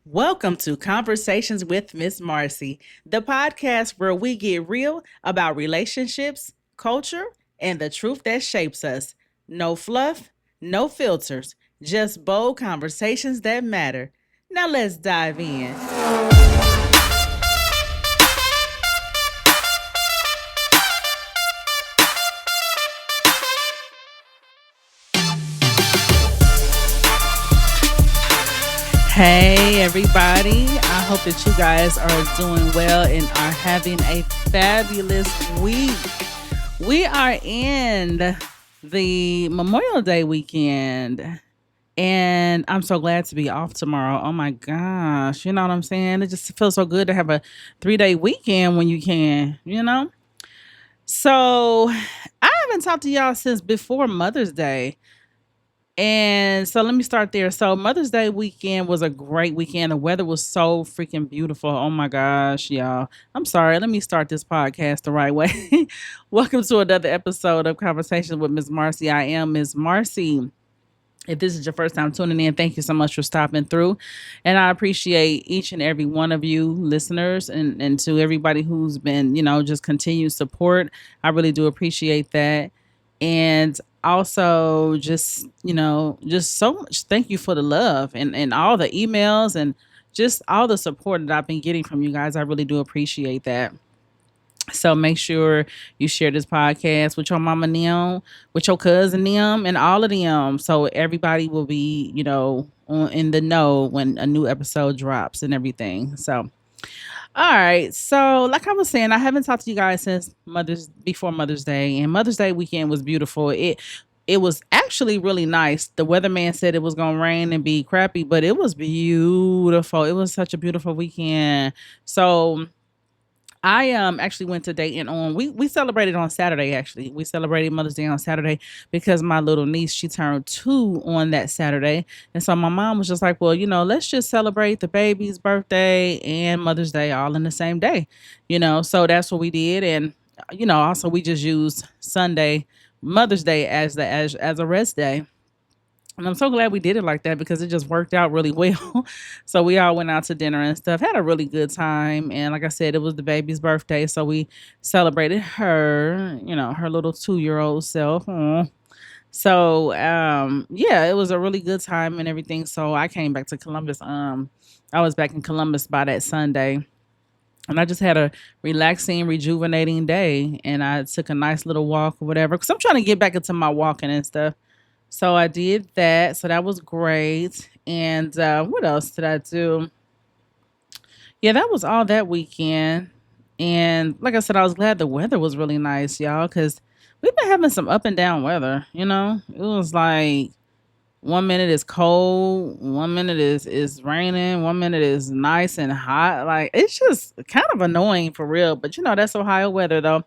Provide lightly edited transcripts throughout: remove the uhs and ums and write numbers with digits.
Welcome to Conversations with Miss Marcy, the podcast where we get real about relationships, culture, and the truth that shapes us. No fluff, no filters, just bold conversations that matter. Now let's dive in. Hey, everybody. I hope that you guys are doing well and are having a fabulous week. We are in the Memorial Day weekend, and I'm so glad to be off tomorrow. Oh my gosh. You know what I'm saying? It just feels so good to have a 3-day weekend when you can. So I haven't talked to y'all since before Mother's Day. And so let me start there. So Mother's Day weekend was a great weekend. The weather was so freaking beautiful. Oh my gosh, y'all. I'm sorry. Let me start this podcast the right way. Welcome to another episode of Conversations with Miss Marcy. I am Miss Marcy. If this is your first time tuning in, thank you so much for stopping through. And I appreciate each and every one of you listeners and to everybody who's been, just continued support. I really do appreciate that. And also just so much thank you for the love and all the emails and just all the support that I've been getting from you guys. I really do appreciate that. So make sure you share this podcast with your mama Nim, with your cousin Nim, and all of them. So everybody will be, in the know when a new episode drops and everything. So, all right. So, like I was saying, I haven't talked to you guys since before Mother's Day, and Mother's Day weekend was beautiful. It was actually really nice. The weatherman said it was gonna rain and be crappy, but it was beautiful. It was such a beautiful weekend. So I actually went to Dayton on we celebrated on Saturday actually. We celebrated Mother's Day on Saturday because my little niece, she turned 2 on that Saturday. And so my mom was just like, "Well, let's just celebrate the baby's birthday and Mother's Day all in the same day." So that's what we did. And also we just used Sunday, Mother's Day as a rest day. And I'm so glad we did it like that because it just worked out really well. So we all went out to dinner and stuff, had a really good time. And like I said, it was the baby's birthday. So we celebrated her, her little 2-year old self. Aw. So yeah, it was a really good time and everything. So I came back to Columbus. I was back in Columbus by that Sunday. And I just had a relaxing, rejuvenating day. And I took a nice little walk or whatever. Cause I'm trying to get back into my walking and stuff. So I did that. So that was great. And what else did I do? Yeah, that was all that weekend. And like I said, I was glad the weather was really nice, y'all, because we've been having some up and down weather. It was like 1 minute is cold, 1 minute is raining, 1 minute is nice and hot. Like it's just kind of annoying for real. But that's Ohio weather though.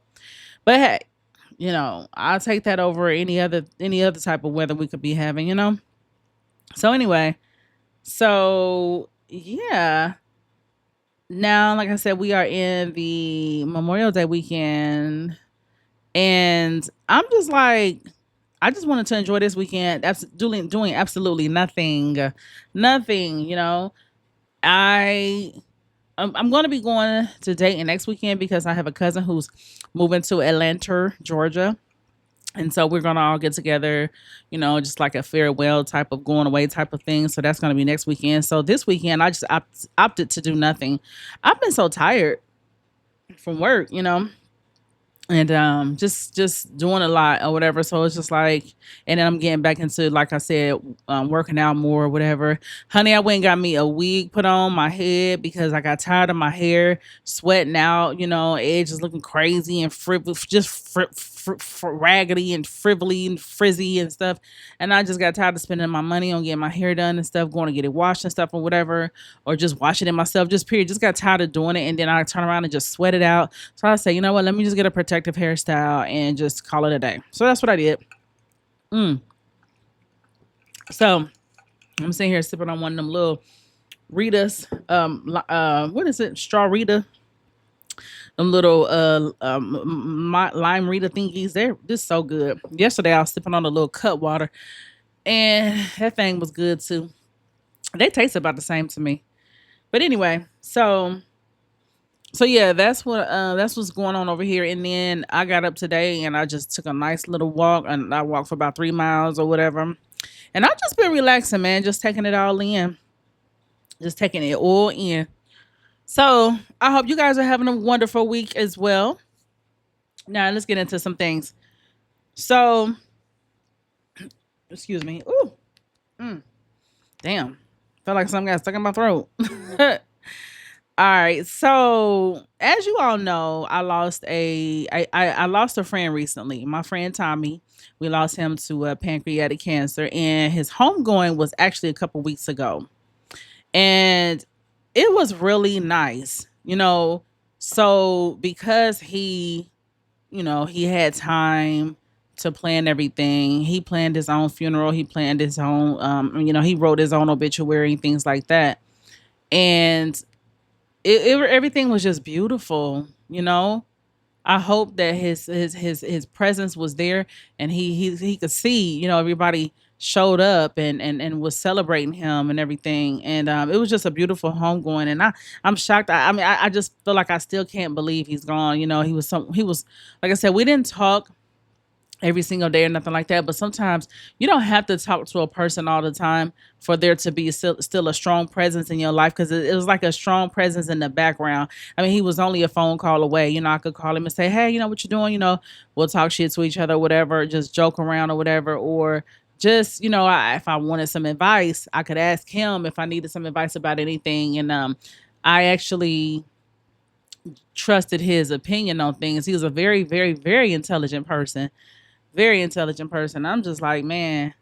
But hey, I'll take that over any other type of weather we could be having. So anyway, so yeah. Now, like I said, we are in the Memorial Day weekend, and I'm just like, I just wanted to enjoy this weekend, doing absolutely nothing, nothing. I I'm going to be going to Dayton next weekend because I have a cousin who's moving to Atlanta, Georgia. And so we're gonna all get together, just like a farewell type of going away type of thing. So that's gonna be next weekend. So this weekend I just opted to do nothing. I've been so tired from work, and just doing a lot or whatever. So it's just like, and then I'm getting back into, like I said, working out more or whatever. Honey, I went and got me a wig put on my head because I got tired of my hair sweating out, edges looking crazy and just raggedy and frivolly and frizzy and stuff. And I just got tired of spending my money on getting my hair done and stuff, going to get it washed and stuff or whatever, or just washing it myself, just period. Just got tired of doing it. And then I turn around and just sweat it out. So I say, you know what, let me just get a protective hairstyle and just call it a day. So that's what I did. Mm. So I'm sitting here sipping on one of them little Rita's, what is it? Straw Rita, them little lime Rita thingies. They're just so good. Yesterday I was sipping on a little cut water, and that thing was good too. They taste about the same to me. But anyway, so yeah, that's what's going on over here. And then I got up today and I just took a nice little walk, and I walked for about 3 miles or whatever. And I've just been relaxing, man, just taking it all in, just taking it all in. So I hope you guys are having a wonderful week as well. Now let's get into some things. So, excuse me. Ooh, mm, damn, felt like something got stuck in my throat. All right. So as you all know, I lost a friend recently. My friend Tommy. We lost him to pancreatic cancer, and his homegoing was actually a couple weeks ago, and it was really nice. So because he had time to plan everything. He planned his own funeral. He planned his own. He wrote his own obituary and things like that, and everything was just beautiful. I hope that his presence was there, and he could see, everybody showed up and was celebrating him and everything, and it was just a beautiful homegoing. And I'm shocked. I just feel like I still can't believe he's gone. He was like I said, we didn't talk every single day or nothing like that. But sometimes you don't have to talk to a person all the time for there to be still a strong presence in your life, because it was like a strong presence in the background. I mean, he was only a phone call away. I could call him and say, hey, what you doing? We'll talk shit to each other, whatever, just joke around or whatever. Or just, if I wanted some advice, I could ask him if I needed some advice about anything. And I actually trusted his opinion on things. He was a very, very, very intelligent person, very intelligent person. I'm just like, man.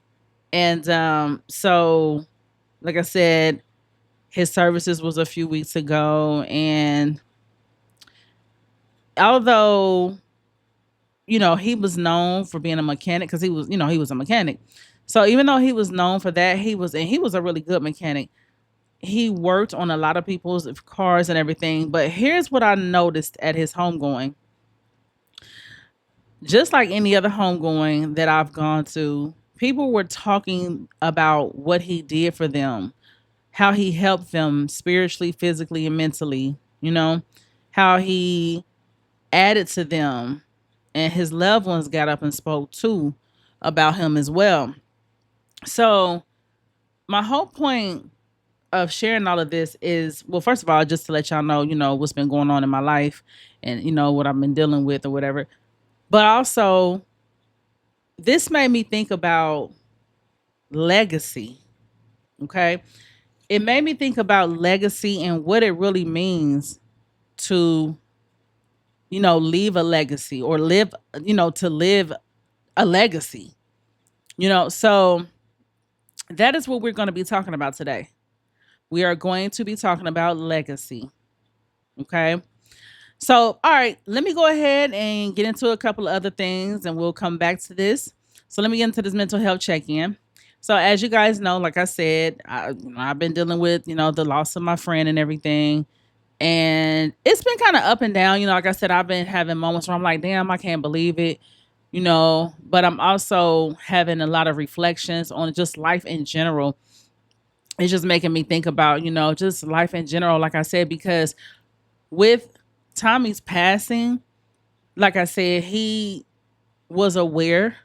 And so like I said, his services was a few weeks ago, and although he was known for being a mechanic, because he was a mechanic. So even though he was known for that, he was a really good mechanic. He worked on a lot of people's cars and everything. But here's what I noticed at his homegoing. Just like any other homegoing that I've gone to, people were talking about what he did for them, how he helped them spiritually, physically, and mentally, how he added to them. And his loved ones got up and spoke too about him as well. So, my whole point of sharing all of this is, well, first of all, just to let y'all know, what's been going on in my life, and, what I've been dealing with or whatever. But also, this made me think about legacy. Okay. It made me think about legacy and what it really means to, leave a legacy, or to live a legacy. So that is what we're going to be talking about today. We are going to be talking about legacy. Okay. So, all right, let me go ahead and get into a couple of other things, and we'll come back to this. So, let me get into this mental health check in. So, as you guys know, like I said, I've been dealing with, the loss of my friend and everything. And it's been kind of up and down. Like I said, I've been having moments where I'm like, damn, I can't believe it, but I'm also having a lot of reflections on just life in general. It's just making me think about, just life in general, like I said, because with Tommy's passing, like I said, he was aware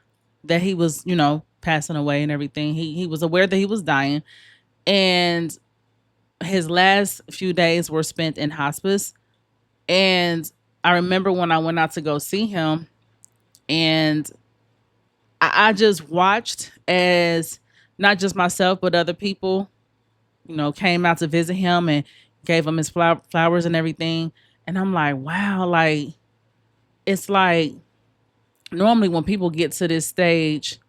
that he was, passing away and everything. He was aware that he was dying, and his last few days were spent in hospice. And I remember when I went out to go see him, and I just watched as not just myself but other people, came out to visit him and gave him his flowers and everything. And I'm like, wow, like, it's like normally when people get to this stage,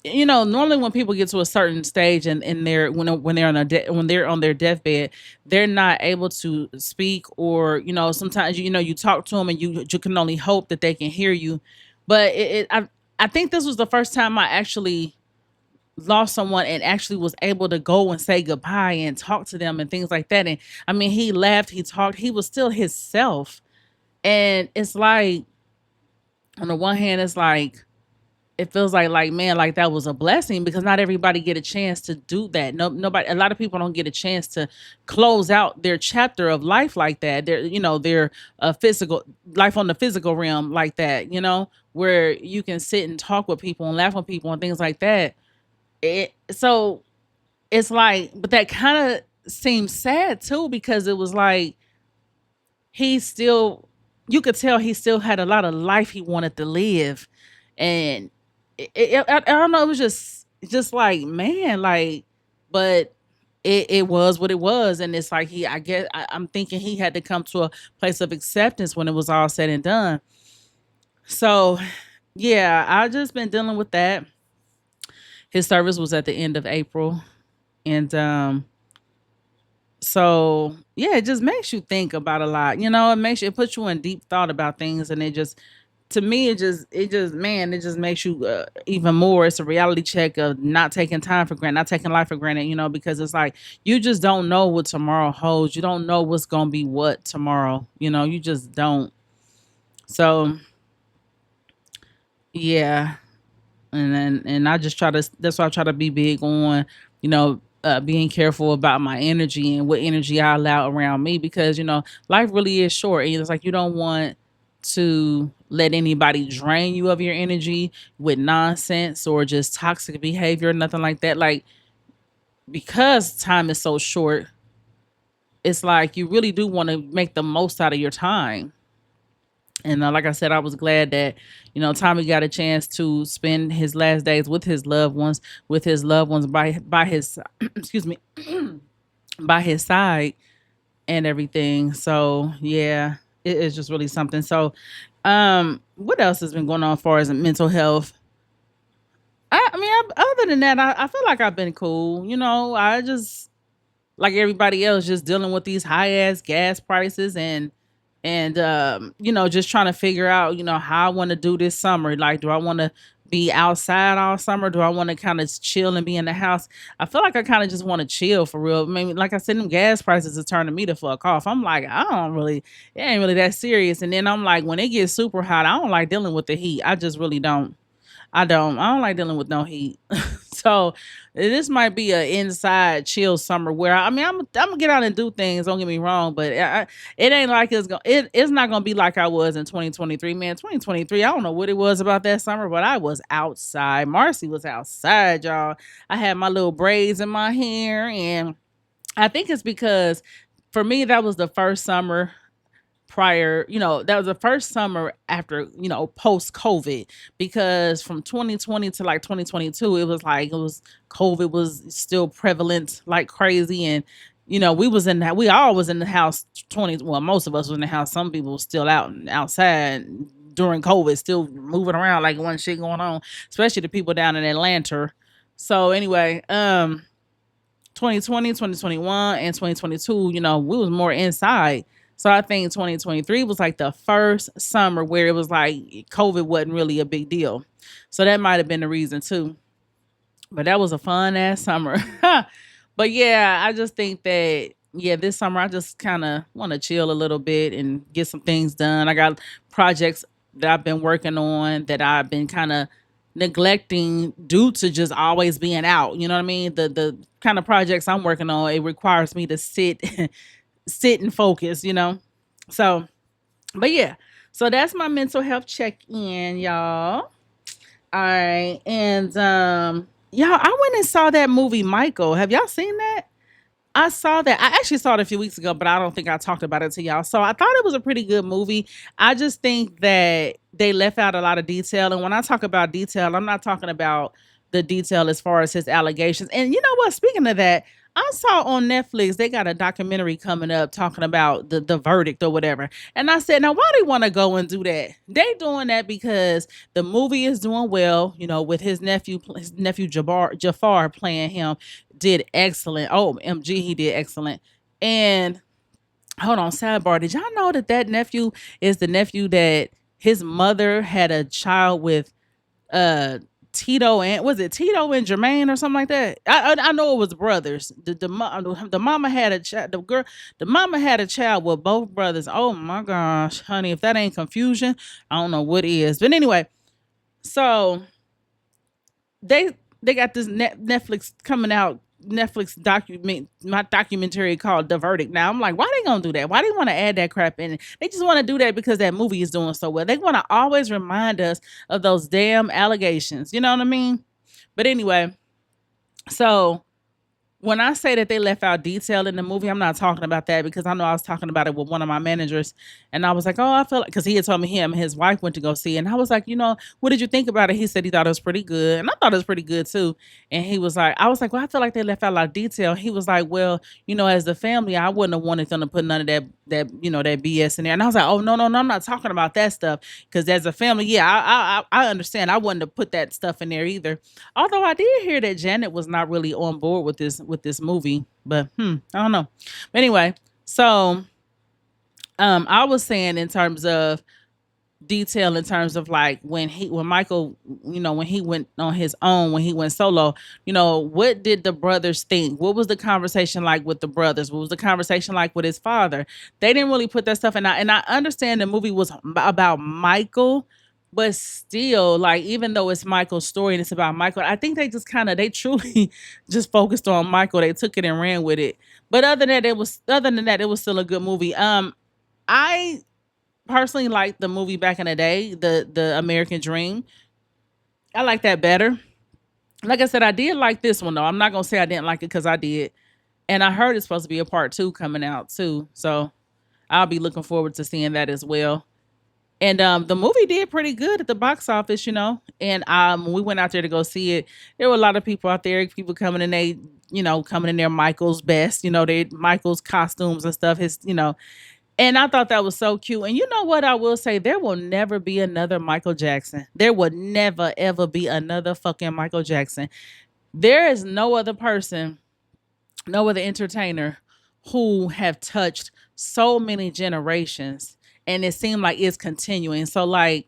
normally when people get to a certain stage, and they're when they're on when they're on their deathbed, they're not able to speak, or sometimes you talk to them and you can only hope that they can hear you. But I think this was the first time I actually lost someone and actually was able to go and say goodbye and talk to them and things like that. And I mean, he laughed, he talked, he was still himself. And it's like, on the one hand, it's like, it feels like man, like that was a blessing because not everybody get a chance to do that. No, nobody. A lot of people don't get a chance to close out their chapter of life like that. Their physical life on the physical realm like that. Where you can sit and talk with people and laugh with people and things like that. So it's like, but that kind of seems sad too because it was like he still you could tell he still had a lot of life he wanted to live, and I don't know, it was just like, man, like, but it was what it was, and it's like I guess I'm thinking he had to come to a place of acceptance when it was all said and done. So yeah, I just been dealing with that. His service was at the end of April, and so yeah, it just makes you think about a lot. It puts you in deep thought about things, and it just to me it just man, it just makes you even more. It's a reality check of not taking time for granted, not taking life for granted. Because it's like you just don't know what tomorrow holds. You don't know what's gonna be what tomorrow. You just don't. So yeah, and I just try to. That's why I try to be big on, being careful about my energy and what energy I allow around me because life really is short, and it's like you don't want to let anybody drain you of your energy with nonsense or just toxic behavior, nothing like that. Like because time is so short, it's like you really do want to make the most out of your time. And like I said, I was glad that Tommy got a chance to spend his last days with his loved ones by his excuse me, by his side and everything. So yeah, it is just really something. So, what else has been going on as far as mental health? I mean, other than that, I feel like I've been cool. I just like everybody else, just dealing with these high ass gas prices and just trying to figure out how I want to do this summer. Like, do I want to be outside all summer? Do I want to kind of chill and be in the house? I feel like I kind of just want to chill for real. Maybe like I said, them gas prices are turning me the fuck off. I'm like, I don't really, it ain't really that serious. And then I'm like, when it gets super hot, I don't like dealing with the heat. I just really don't. I don't like dealing with no heat. So this might be a inside chill summer where I mean I'm gonna get out and do things. Don't get me wrong, but it ain't like it's not gonna be like I was in 2023. Man, 2023. I don't know what it was about that summer, but I was outside. Marcy was outside, y'all. I had my little braids in my hair, and I think it's because for me that was the first summer prior, that was the first summer after, post COVID, because from 2020 to like 2022, COVID was still prevalent like crazy. And, we all was in the house 20, well, most of us was in the house. Some people were still outside during COVID, still moving around like one shit going on, especially the people down in Atlanta. So anyway, 2020, 2021, and 2022, we was more inside. So I think 2023 was like the first summer where it was like COVID wasn't really a big deal. So that might have been the reason too. But that was a fun ass summer. But yeah, I just think that yeah, this summer I just kind of want to chill a little bit and get some things done. I got projects that I've been working on that I've been kind of neglecting due to just always being out. You know what I mean? The kind of projects I'm working on, it requires me to sit sit and focus. So, but yeah. So that's my mental health check-in, y'all. All right. And y'all, I went and saw that movie Michael. Have y'all seen that? I saw that. I actually saw it a few weeks ago, but I don't think I talked about it to y'all. So I thought it was a pretty good movie. I just think that they left out a lot of detail. And when I talk about detail, I'm not talking about the detail as far as his allegations. And you know what? Speaking of that, I saw on Netflix they got a documentary coming up talking about the verdict or whatever. And I said, now why do they want to go and do that? They doing that because the movie is doing well, with his nephew Jafar playing him, did excellent. Oh, MG, he did excellent. And hold on, sidebar. Did y'all know that nephew is the nephew that his mother had a child with uh Tito, and was it Tito and Jermaine or something like that? I know it was brothers. The mama had a child. The mama had a child with both brothers. Oh my gosh, honey, if that ain't confusion, I don't know what is. But anyway, so they got this Netflix coming out. Netflix documentary called The Verdict. Now I'm like, why they gonna do that? Why they want to add that crap in? They just want to do that because that movie is doing so well. They want to always remind us of those damn allegations. You know what I mean? But anyway, so when I say that they left out detail in the movie, I'm not talking about that because I know I was talking about it with one of my managers, and I was like, "Oh, I feel like," because he had told me him and his wife went to go see it, and I was like, what did you think about it? He said he thought it was pretty good, and I thought it was pretty good too. And he was like, I was like, "Well, I feel like they left out a lot of detail." He was like, "Well, as the family, I wouldn't have wanted them to put none of that BS in there." And I was like, "Oh, no, no, no, I'm not talking about that stuff because as a family, yeah, I understand. I wouldn't have put that stuff in there either." Although I did hear that Janet was not really on board with this movie, but I don't know. But anyway, so I was saying in terms of detail, in terms of like when Michael, when he went on his own, when he went solo, what did the brothers think? What was the conversation like with the brothers? What was the conversation like with his father? They didn't really put that stuff in. And I understand the movie was about Michael, but still, like, even though it's Michael's story and it's about Michael, I think they just they truly just focused on Michael. They took it and ran with it. But other than that, it was still a good movie. I personally liked the movie back in the day, the American Dream. I like that better. Like I said, I did like this one though. I'm not gonna say I didn't like it because I did. And I heard it's supposed to be a part two coming out too. So I'll be looking forward to seeing that as well. And the movie did pretty good at the box office. And when we went out there to go see it, there were a lot of people out there, people coming in coming in their Michael's best, they Michael's costumes and stuff, and I thought that was so cute. And you know what I will say? There will never be another Michael Jackson. There will never, ever be another fucking Michael Jackson. There is no other person, no other entertainer who have touched so many generations. And it seemed like it's continuing. So like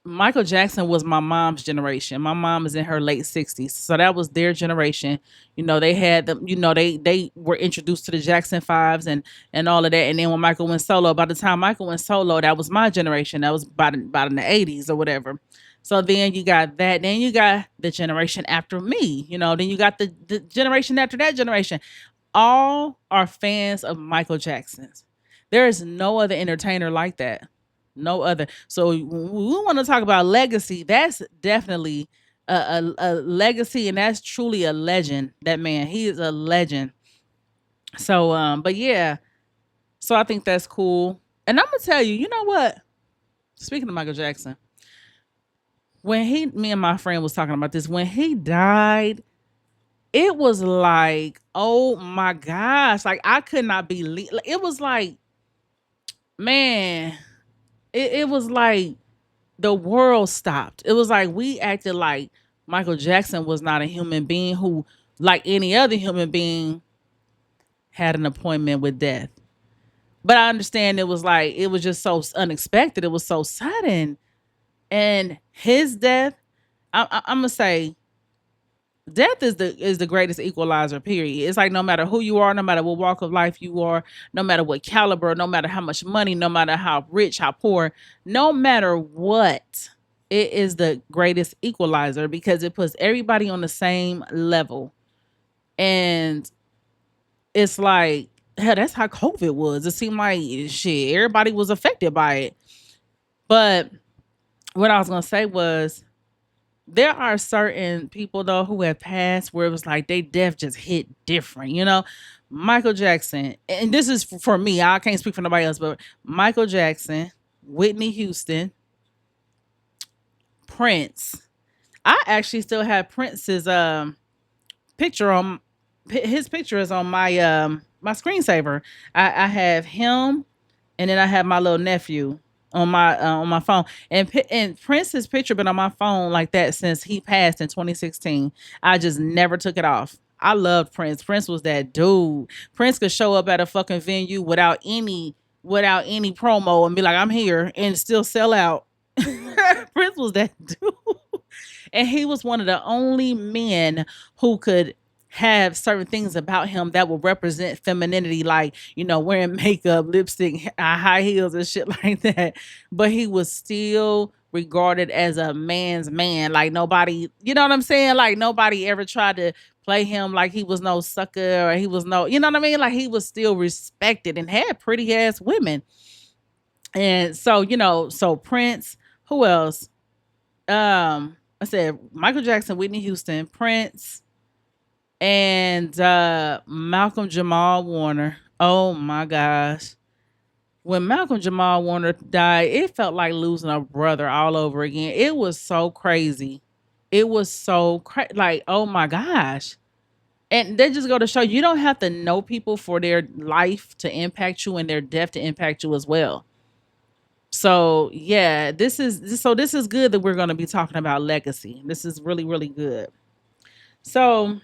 Michael Jackson was my mom's generation. My mom is in her late 60s. So that was their generation. They had them, they were introduced to the Jackson Fives and all of that. And then when Michael went solo, by the time Michael went solo, that was my generation. That was about in the 80s or whatever. So then you got that. Then you got the generation after me, then you got the generation after that generation. All are fans of Michael Jackson's. There is no other entertainer like that. No other. So we want to talk about legacy. That's definitely a legacy, and that's truly a legend. That man, he is a legend. So, but yeah. So I think that's cool. And I'm gonna tell you, you know what? Speaking of Michael Jackson, me and my friend was talking about this. When he died, it was like, oh my gosh, like I could not believe. It was like, man, it was like the world stopped. It was like we acted like Michael Jackson was not a human being who, like any other human being, had an appointment with death. But I understand it was just so unexpected. It was so sudden. And his death, I'm gonna say, death is the greatest equalizer, period. It's like no matter who you are, no matter what walk of life you are, no matter what caliber, no matter how much money, no matter how rich, how poor, no matter what, it is the greatest equalizer because it puts everybody on the same level. And it's like, hell, that's how COVID was. It seemed like shit, everybody was affected by it. But what I was gonna say was, there are certain people though who have passed where it was like they death just hit different. Michael Jackson, and this is for me, I can't speak for nobody else, but Michael Jackson, Whitney Houston, Prince. I actually still have Prince's picture on his picture is on my screensaver. I have him, and then I have my little nephew on my phone. And Prince's picture been on my phone like that since he passed in 2016. I just never took it off. I loved Prince. Prince was that dude. Prince could show up at a fucking venue without any promo and be like, "I'm here," and still sell out. Prince was that dude. And he was one of the only men who could have certain things about him that will represent femininity, like, wearing makeup, lipstick, high heels, and shit like that. But he was still regarded as a man's man. Like nobody, you know what I'm saying? Like nobody ever tried to play him like he was no sucker or he was no, you know what I mean? Like he was still respected and had pretty ass women. And so, so Prince, who else? I said Michael Jackson, Whitney Houston, Prince, and Malcolm Jamal Warner. Oh my gosh. When Malcolm Jamal Warner died, it felt like losing a brother all over again. It was so crazy. It was so like, oh my gosh. And they just go to show you don't have to know people for their life to impact you and their death to impact you as well. So yeah, this is good that we're going to be talking about legacy. This is really, really good. So,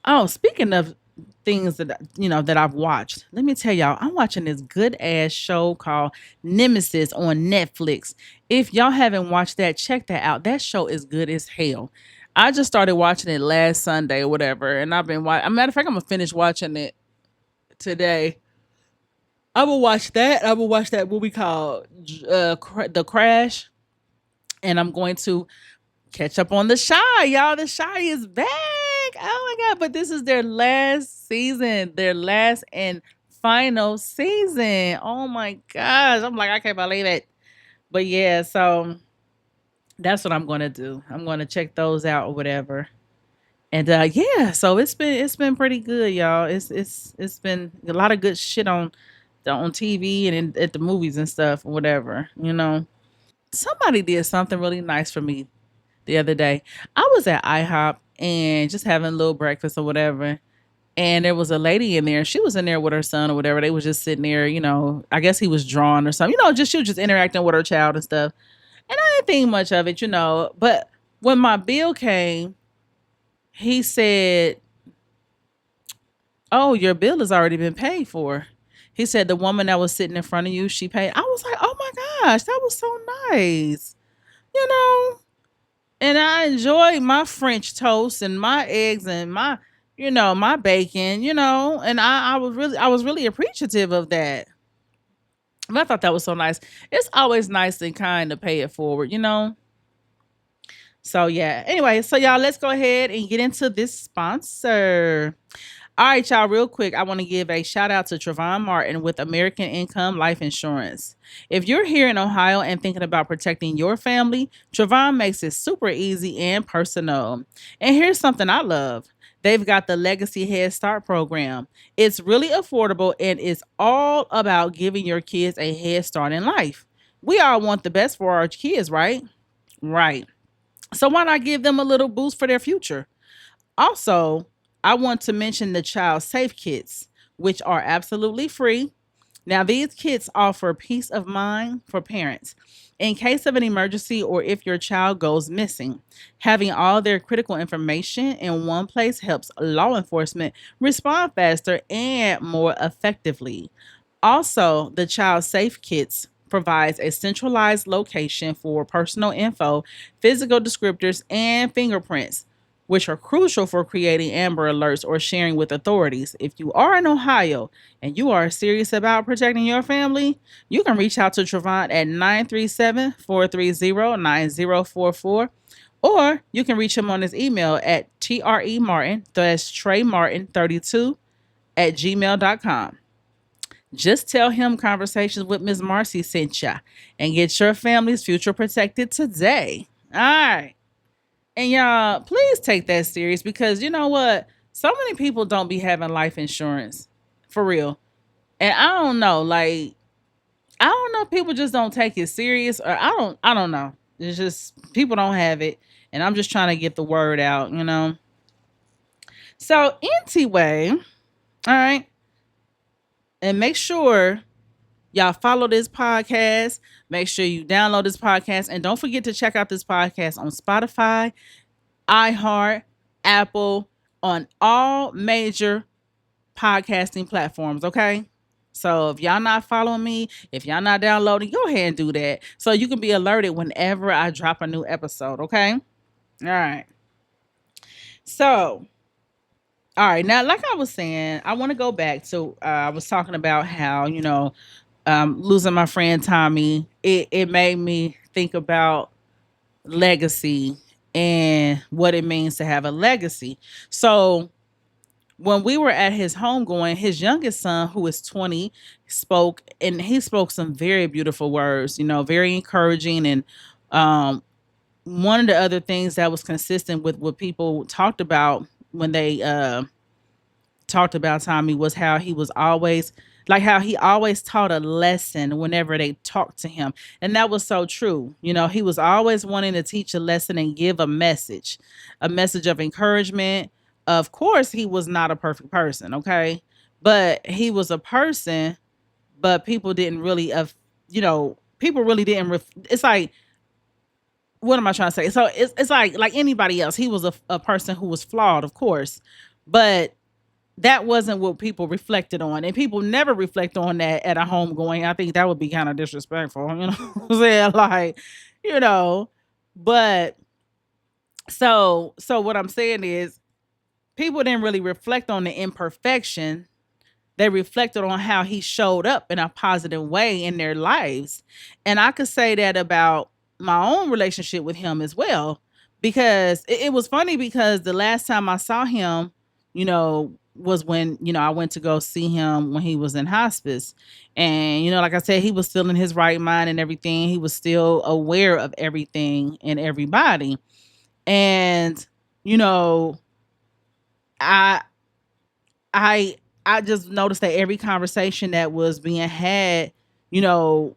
oh, speaking of things that that I've watched, let me tell y'all, I'm watching this good ass show called Nemesis on Netflix. If y'all haven't watched that, check that out. That show is good as hell. I just started watching it last Sunday or whatever, and I've been watching. As a matter of fact, I'm gonna finish watching it today. I will watch that. I will watch that movie called The Crash, and I'm going to catch up on The Shy, y'all. The Shy is back. Oh my god! But this is their last season, their last and final season. Oh my gosh! I'm like, I can't believe it. But yeah, so that's what I'm gonna do. I'm gonna check those out or whatever. And yeah, so it's been pretty good, y'all. It's been a lot of good shit on TV and at the movies and stuff or whatever. Somebody did something really nice for me the other day. I was at IHOP and just having a little breakfast or whatever. And there was a lady in there. She was in there with her son or whatever. They was just sitting there, I guess he was drawn or something. Just she was just interacting with her child and stuff. And I didn't think much of it. But when my bill came, he said, "Oh, your bill has already been paid for." He said the woman that was sitting in front of you, she paid. I was like, "Oh my gosh, that was so nice." You know, and I enjoy my French toast and my eggs and my bacon, and I was really appreciative of that. And I thought that was so nice. It's always nice and kind to pay it forward. So yeah. Anyway, so y'all, let's go ahead and get into this sponsor. All right, y'all, real quick, I want to give a shout out to Trayvon Martin with American Income Life Insurance. If you're here in Ohio and thinking about protecting your family, Trayvon makes it super easy and personal. And here's something I love. They've got the Legacy Head Start program. It's really affordable and it's all about giving your kids a head start in life. We all want the best for our kids, right? Right. So why not give them a little boost for their future? Also, I want to mention the Child Safe Kits, which are absolutely free. Now, these kits offer peace of mind for parents. In case of an emergency or if your child goes missing, having all their critical information in one place helps law enforcement respond faster and more effectively. Also, the Child Safe Kits provides a centralized location for personal info, physical descriptors, and fingerprints, which are crucial for creating Amber Alerts or sharing with authorities. If you are in Ohio and you are serious about protecting your family, you can reach out to Trayvon at 937-430-9044, or you can reach him on his email at tremartin, that's traymartin32 at gmail.com. Just tell him Conversations with Ms. Marcy sent ya and get your family's future protected today. All right. And y'all, please take that serious because you know what? So many people don't be having life insurance for real. And I don't know, like, I don't know if people just don't take it serious or I don't know. It's just people don't have it. And I'm just trying to get the word out. So anyway, all right. And make sure y'all follow this podcast. Make sure you download this podcast. And don't forget to check out this podcast on Spotify, iHeart, Apple, on all major podcasting platforms, okay? So if y'all not following me, if y'all not downloading, go ahead and do that so you can be alerted whenever I drop a new episode, okay? All right. So, all right. Now, like I was saying, I want to go back to, I was talking about how, losing my friend Tommy, it made me think about legacy and what it means to have a legacy. So when we were at his homegoing, his youngest son, who is 20, spoke, and he spoke some very beautiful words, very encouraging. And um, one of the other things that was consistent with what people talked about when they talked about Tommy was how he was always how he always taught a lesson whenever they talked to him. And that was so true. He was always wanting to teach a lesson and give a message of encouragement. Of course, he was not a perfect person, okay? But he was a person, but people didn't really people really didn't it's like, what am I trying to say? So it's like anybody else. He was a person who was flawed, of course. But that wasn't what people reflected on, and people never reflect on that at a homegoing. I think that would be kind of disrespectful, what I'm saying? Like, you know, but so what I'm saying is people didn't really reflect on the imperfection. They reflected on how he showed up in a positive way in their lives. And I could say that about my own relationship with him as well. Because it was funny because the last time I saw him, was when, I went to go see him when he was in hospice. And, like I said, he was still in his right mind and everything. He was still aware of everything and everybody. And, you know, I I I just noticed that every conversation that was being had, you know,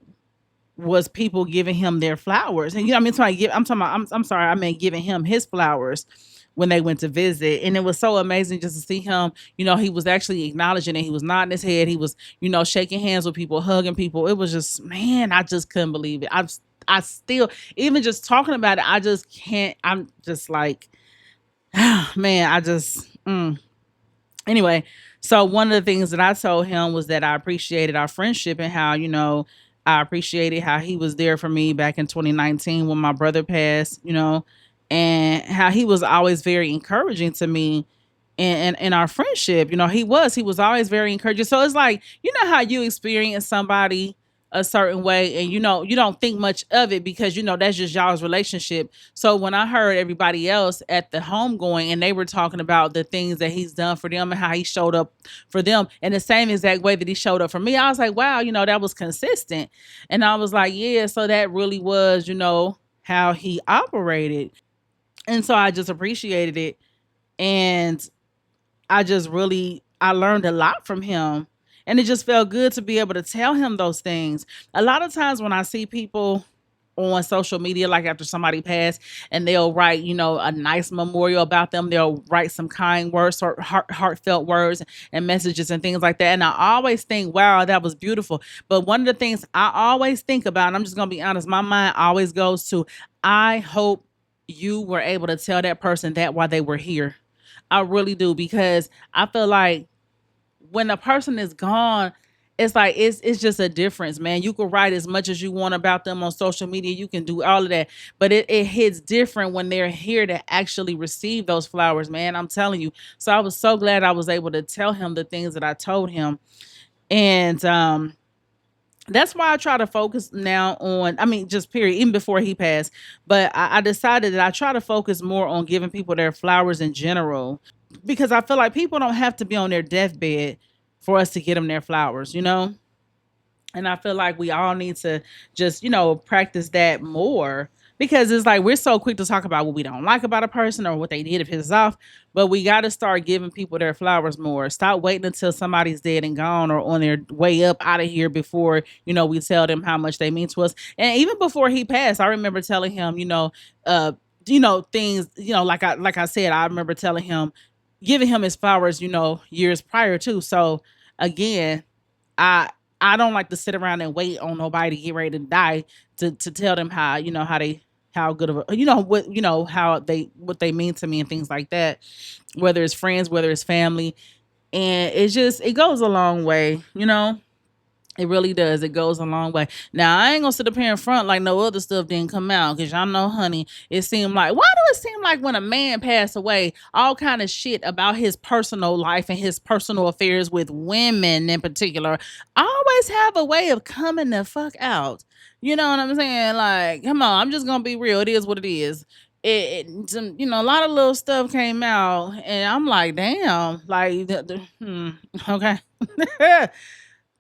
was people giving him their flowers. And I mean, I'm talking about, I'm sorry, I meant giving him his flowers when they went to visit. And it was so amazing just to see him, he was actually acknowledging it. He was nodding his head. He was, shaking hands with people, hugging people. It was just, man, I just couldn't believe it. I still, even just talking about it, I just can't, I'm just like, man, I just, anyway, so one of the things that I told him was that I appreciated our friendship and how, I appreciated how he was there for me back in 2019 when my brother passed, and how he was always very encouraging to me in our friendship. He was always very encouraging. So it's like, how you experience somebody a certain way and you don't think much of it because that's just y'all's relationship. So when I heard everybody else at the homegoing and they were talking about the things that he's done for them and how he showed up for them in the same exact way that he showed up for me, I was like, wow, that was consistent. And I was like, yeah, so that really was, how he operated. And so I just appreciated it. And I learned a lot from him. And it just felt good to be able to tell him those things. A lot of times when I see people on social media, like after somebody passed, and they'll write, a nice memorial about them, they'll write some kind words or heartfelt words and messages and things like that. And I always think, wow, that was beautiful. But one of the things I always think about, and I'm just going to be honest, my mind always goes to, I hope you were able to tell that person that while they were here. I really do, because I feel like when a person is gone, it's like it's just a difference, man. You can write as much as you want about them on social media. You can do all of that, but it hits different when they're here to actually receive those flowers, man. I'm telling you. So I was so glad I was able to tell him the things that I told him, and that's why I try to focus now on, I mean, just period, even before he passed. But I decided that I try to focus more on giving people their flowers in general, because I feel like people don't have to be on their deathbed for us to get them their flowers. And I feel like we all need to just, practice that more, because it's like we're so quick to talk about what we don't like about a person or what they did to piss us off. But we got to start giving people their flowers more. Stop waiting until somebody's dead and gone or on their way up out of here before, we tell them how much they mean to us. And even before he passed, I remember telling him, things, like I said, I remember telling him, giving him his flowers, years prior to. So again, I I don't like to sit around and wait on nobody to get ready to die to tell them how, how good of a, how what they mean to me and things like that, whether it's friends, whether it's family. And it goes a long way. It really does. It goes a long way. Now, I ain't gonna sit up here in front like no other stuff didn't come out, because y'all know, honey, it seemed like, why do it seem like when a man passed away, all kind of shit about his personal life and his personal affairs with women in particular always always have a way of coming the fuck out. You know what I'm saying? Like, come on, I'm just gonna be real. It is what it is. A lot of little stuff came out, and I'm like, damn, like, okay.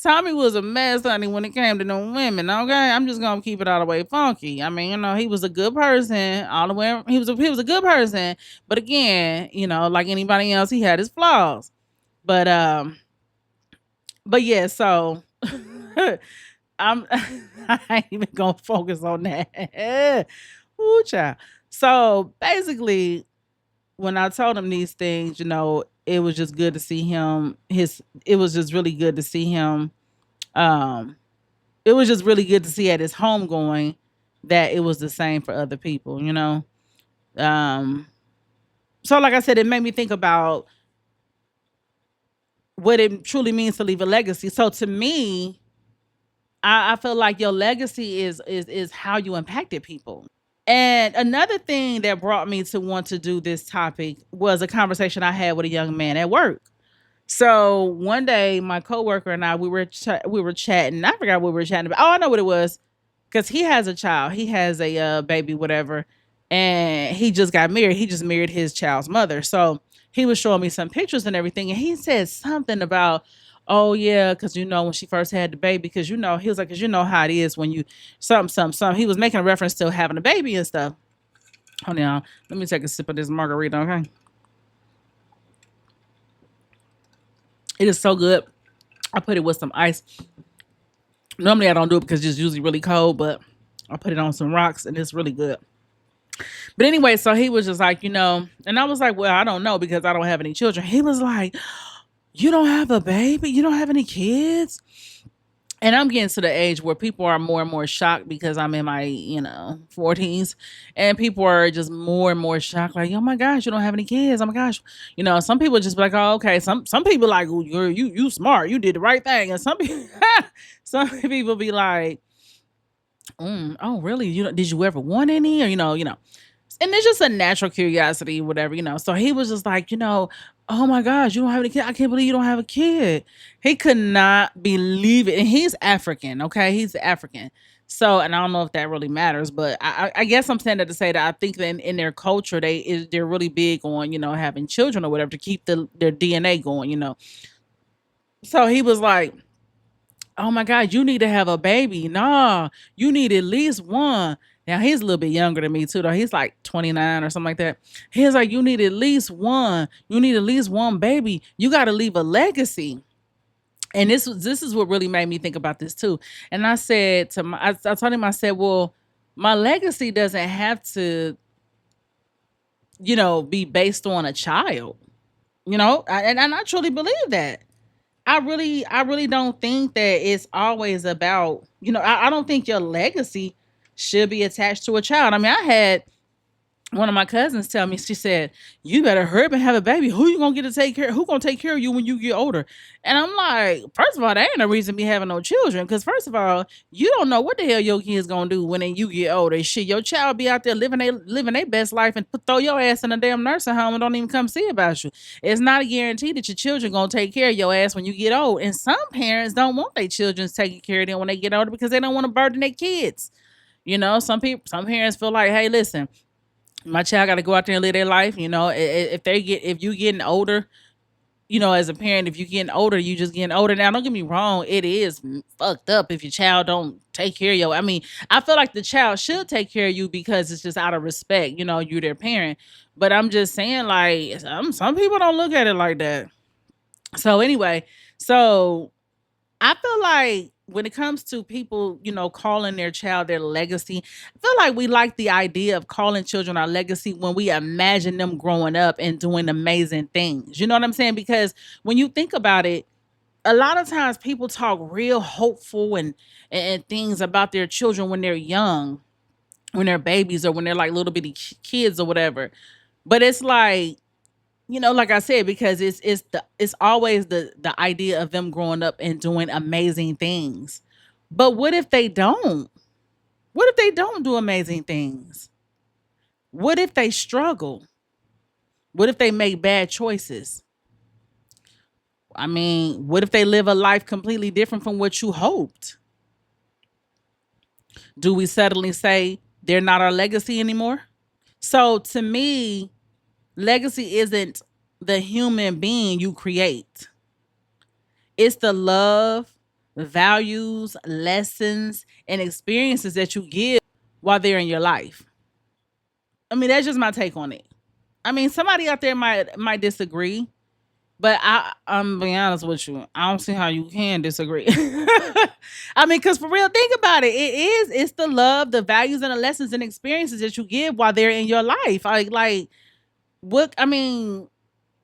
Tommy was a mess, honey, when it came to them women. Okay, I'm just gonna keep it all the way funky. I mean, he was a good person all the way. He was a good person, but again, like anybody else, he had his flaws. But yeah. So I'm I ain't even gonna focus on that. Ooh, child. So basically, when I told him these things, it was just good to see him. It was just really good to see him. Um, it was just really good to see at his homegoing that it was the same for other people. Um, so like I said, it made me think about what it truly means to leave a legacy. So to me, I feel like your legacy is how you impacted people. And another thing that brought me to want to do this topic was a conversation I had with a young man at work. So one day, my coworker and I we were chatting. I forgot what we were chatting about. Oh, I know what it was, because he has a child. He has a baby, whatever, and he just got married. He just married his child's mother. So he was showing me some pictures and everything, and he said something about, oh yeah, because when she first had the baby, because he was like, because how it is when you something. He was making a reference to having a baby and stuff. Hold on, let me take a sip of this margarita. Okay, it is so good. I put it with some ice. Normally I don't do it because it's usually really cold, but I put it on some rocks and it's really good. But anyway, so he was just like, and I was like, well, I don't know because I don't have any children. He was like, you don't have a baby? You don't have any kids? And I'm getting to the age where people are more and more shocked because I'm in my, 40s, and people are just more and more shocked, like, oh my gosh, you don't have any kids. Oh my gosh. Some people just be like, oh, okay. Some people like, "Ooh, you smart, you did the right thing." And some people some people be like, oh really? Did you ever want any? Or and it's just a natural curiosity, whatever, So he was just like, oh my gosh, you don't have any kid. I can't believe you don't have a kid. He could not believe it. And he's African, okay? He's African. So, and I don't know if that really matters, but I guess I'm saying that to say that I think that in their culture, they're really big on, having children or whatever to keep their DNA going. So he was like, oh my God, you need to have a baby. Nah, you need at least one. Now he's a little bit younger than me too, though. He's like 29 or something like that. He's like, you need at least one. You need at least one baby. You got to leave a legacy. And this is what really made me think about this too. And I said I told him, I said, well, my legacy doesn't have to, be based on a child. And I truly believe that. I really don't think that it's always about, I don't think your legacy should be attached to a child. I mean, I had one of my cousins tell me, she said, you better hurry up and have a baby. Who you gonna get to take care? Who gonna take care of you when you get older? And I'm like, first of all, that ain't no reason me having no children. Cause first of all, you don't know what the hell your kids gonna do when you get older. Shit, your child be out there living their best life and throw your ass in a damn nursing home and don't even come see about you. It's not a guarantee that your children gonna take care of your ass when you get old. And some parents don't want their children taking care of them when they get older because they don't want to burden their kids. Some parents feel like, hey, listen, my child got to go out there and live their life. If you getting older, as a parent, if you getting older, you just getting older. Now, don't get me wrong, it is fucked up if your child don't take care of you. I mean, I feel like the child should take care of you because it's just out of respect. You're their parent. But I'm just saying, like, some people don't look at it like that. So anyway, so I feel like when it comes to people, calling their child their legacy, I feel like we like the idea of calling children our legacy when we imagine them growing up and doing amazing things. You know what I'm saying? Because when you think about it, a lot of times people talk real hopeful and things about their children when they're young, when they're babies or when they're like little bitty kids or whatever. But it's like, like I said, because it's always the idea of them growing up and doing amazing things. But what if they don't? What if they don't do amazing things? What if they struggle? What if they make bad choices? I mean, what if they live a life completely different from what you hoped? Do we suddenly say they're not our legacy anymore? So to me, legacy isn't the human being you create. It's the love, values, lessons, and experiences that you give while they're in your life. I mean, that's just my take on it. I mean, somebody out there might disagree, but I'm being honest with you. I don't see how you can disagree. I mean, because for real, think about it. It's the love, the values, and the lessons and experiences that you give while they're in your life. Like what? I mean,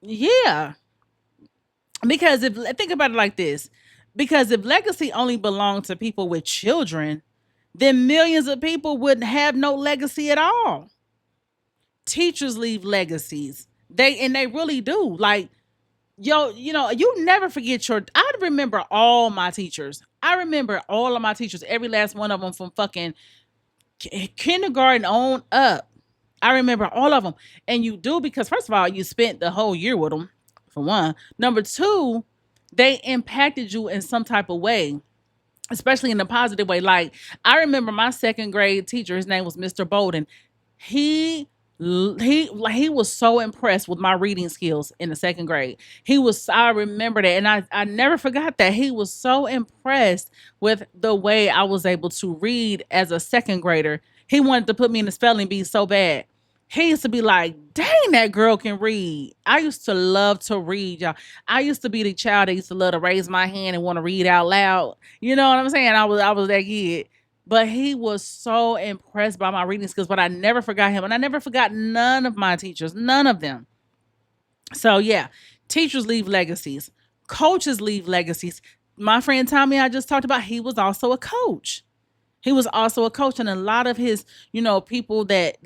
yeah. Because if think about it like this, because if legacy only belonged to people with children, then millions of people would have no legacy at all. Teachers leave legacies. They really do. Like, yo, you never forget I remember all my teachers. I remember all of my teachers, every last one of them from fucking kindergarten on up. I remember all of them. And you do because first of all, you spent the whole year with them, for one. Number two, they impacted you in some type of way, especially in a positive way. Like, I remember my second grade teacher, his name was Mr. Bolden. He he was so impressed with my reading skills in the second grade. I remember that, and I never forgot that. He was so impressed with the way I was able to read as a second grader. He wanted to put me in the spelling bee so bad. He used to be like, dang, that girl can read. I used to love to read, y'all. I used to be the child that used to love to raise my hand and want to read out loud. You know what I'm saying? I was that kid. But he was so impressed by my reading skills. But I never forgot him. And I never forgot none of my teachers. None of them. So yeah, teachers leave legacies. Coaches leave legacies. My friend Tommy, I just talked about, he was also a coach. He was also a coach, and a lot of his, people that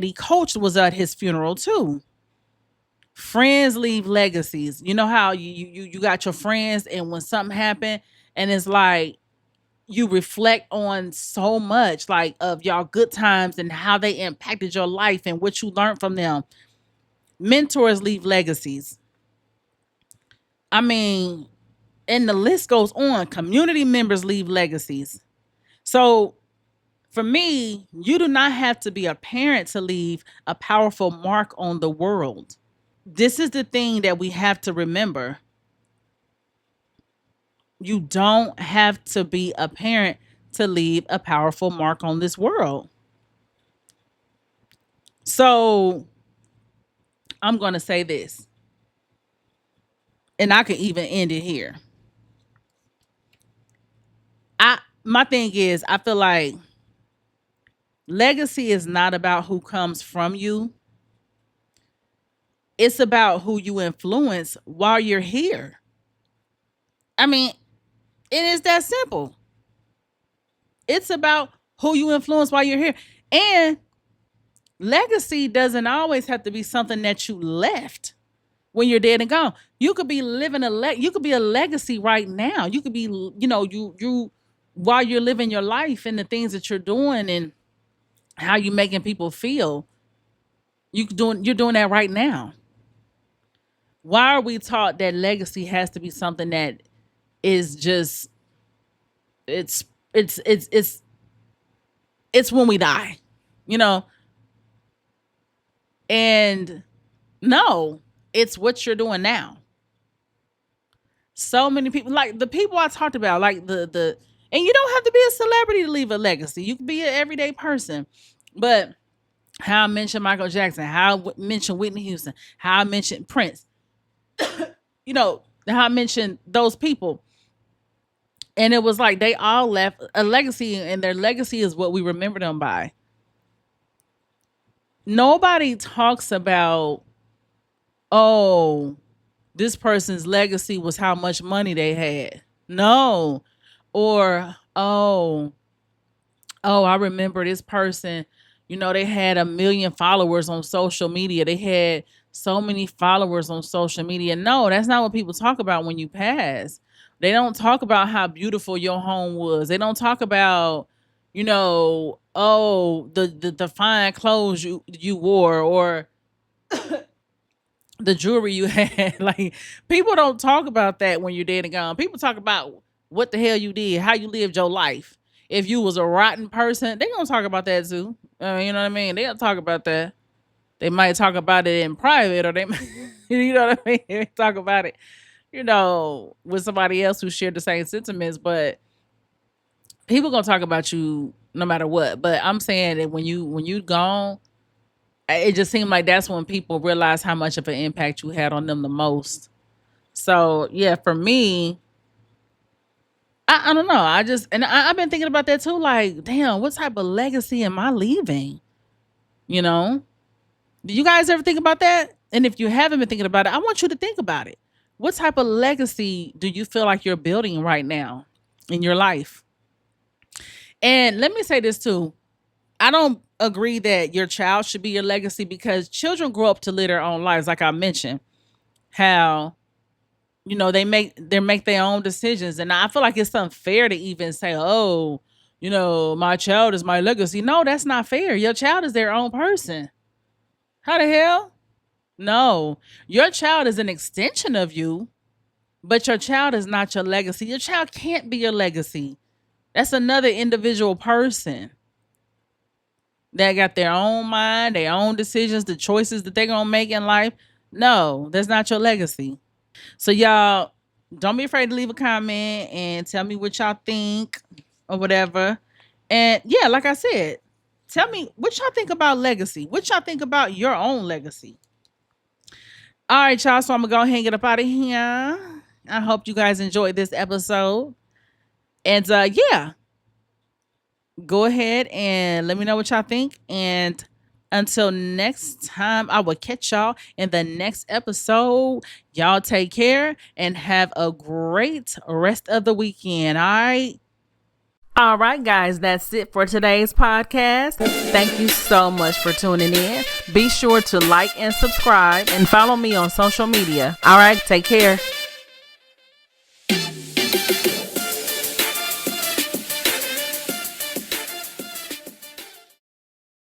he coached was at his funeral too. Friends leave legacies. You know how you got your friends, and when something happened, and it's like you reflect on so much like of y'all good times and how they impacted your life and what you learned from them. Mentors leave legacies. I mean, and the list goes on. Community members leave legacies. So for me, you do not have to be a parent to leave a powerful mark on the world. This is the thing that we have to remember. You don't have to be a parent to leave a powerful mark on this world. So I'm going to say this, and I can even end it here. My thing is, I feel like legacy is not about who comes from you. It's about who you influence while you're here. I mean, it is that simple. It's about who you influence while you're here. And legacy doesn't always have to be something that you left when you're dead and gone. You could be living you could be a legacy right now. You could be, you while you're living your life and the things that you're doing and how you making people feel. You're doing that right now. Why are we taught that legacy has to be something that is just it's it's it's it's it's when we die, you know? And no, it's what you're doing now. So many people, like the people I talked about, like the and you don't have to be a celebrity to leave a legacy. You can be an everyday person. But how I mentioned Michael Jackson, how I mentioned Whitney Houston, how I mentioned Prince, how I mentioned those people. And it was like they all left a legacy, and their legacy is what we remember them by. Nobody talks about, oh, this person's legacy was how much money they had. No. Or, oh, I remember this person, they had 1 million followers on social media. They had so many followers on social media. No, that's not what people talk about when you pass. They don't talk about how beautiful your home was. They don't talk about, oh, the fine clothes you wore, or the jewelry you had. Like, people don't talk about that when you're dead and gone. People talk about what the hell you did, how you lived your life. If you was a rotten person, they gonna talk about that too. You know what I mean? They'll talk about that. They might talk about it in private, or they might, you know what I mean? They talk about it, with somebody else who shared the same sentiments. But people gonna talk about you no matter what. But I'm saying that when you gone, it just seemed like that's when people realize how much of an impact you had on them the most. So yeah, for me, I don't know. I've been thinking about that too. Like, damn, what type of legacy am I leaving? You know? Do you guys ever think about that? And if you haven't been thinking about it, I want you to think about it. What type of legacy do you feel like you're building right now in your life? And let me say this too. I don't agree that your child should be your legacy, because children grow up to live their own lives. Like I mentioned, how they make their own decisions, and I feel like it's unfair to even say, "Oh, my child is my legacy." No, that's not fair. Your child is their own person. How the hell? No, your child is an extension of you, but your child is not your legacy. Your child can't be your legacy. That's another individual person that got their own mind, their own decisions, the choices that they're gonna make in life. No, that's not your legacy. So y'all, don't be afraid to leave a comment and tell me what y'all think or whatever. And yeah, like I said, tell me what y'all think about legacy. What y'all think about your own legacy. All right, y'all. So I'm gonna go ahead and get up out of here. I hope you guys enjoyed this episode. And yeah, go ahead and let me know what y'all think. And until next time, I will catch y'all in the next episode. Y'all take care and have a great rest of the weekend. All right. All right, guys, that's it for today's podcast. Thank you so much for tuning in. Be sure to like and subscribe and follow me on social media. All right, take care.